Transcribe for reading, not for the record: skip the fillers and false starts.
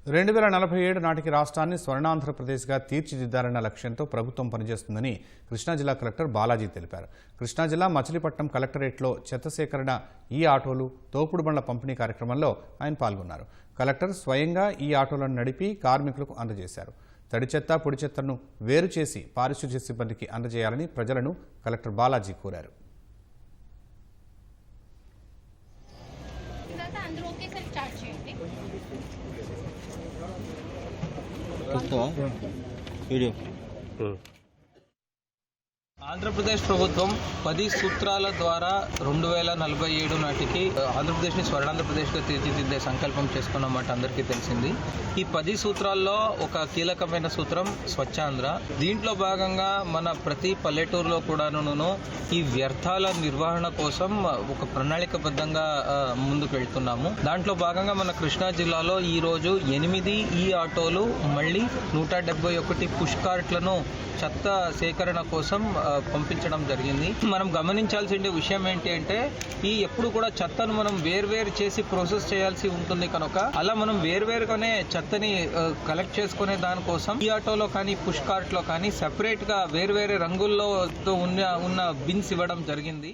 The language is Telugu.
2047 నాటికి రాష్ట్రాన్ని స్వర్ణాంధ్రప్రదేశ్గా తీర్చిదిద్దాలన్న లక్ష్యంతో ప్రభుత్వం పనిచేస్తుందని కృష్ణా జిల్లా కలెక్టర్ బాలాజీ తెలిపారు. కృష్ణా జిల్లా మచిలీపట్నం కలెక్టరేట్లో చెత్త సేకరణ, ఈ ఆటోలు, తోపుడు బండ్ల పంపిణీ కార్యక్రమంలో ఆయన పాల్గొన్నారు. కలెక్టర్ స్వయంగా ఈ ఆటోలను నడిపి కార్మికులకు అందజేశారు. తడి చెత్త, పొడి చెత్తను వేరు చేసి పారిశుధ్య సిబ్బందికి అందజేయాలని ప్రజలను కలెక్టర్ బాలాజీ కోరారు. ఆంధ్రప్రదేశ్ ప్రభుత్వం 10 సూత్రాల ద్వారా 2047 నాటికి ఆంధ్రప్రదేశ్ని స్వర్ణాంధ్రప్రదేశ్గా తీర్చిదిద్దే సంకల్పం చేసుకున్నమాట అందరికీ తెలిసింది. ఈ 10 సూత్రాల్లో ఒక కీలకమైన సూత్రం స్వచ్ఛాంధ్ర. దీంట్లో భాగంగా మన ప్రతి పల్లెటూరులో కూడాను ఈ వ్యర్థాల నిర్వహణ కోసం ఒక ప్రణాళికబద్ధంగా ముందుకు వెళ్తున్నాము. దాంట్లో భాగంగా మన కృష్ణా జిల్లాలో ఈ రోజు 8 ఈ ఆటోలు, మళ్ళీ 171 పుష్ కార్ట్లను చెత్త సేకరణ కోసం పంపించడం జరిగింది. మనం గమనించాల్సిన విషయం ఏంటి అంటే, ఈ ఎప్పుడు కూడా చెత్తను మనం వేర్వేరు చేసి ప్రాసెస్ చేయాల్సి ఉంటుంది కనుక అలా మనం వేర్వేరుగానే చెత్తని కలెక్ట్ చేసుకునే దానికోసం ఈ ఆటోలో కానీ పుష్ కార్ట్ లో కానీ సెపరేట్ గా వేర్వేరు రంగుల్లో ఉన్న బిన్స్ ఇవ్వడం జరిగింది.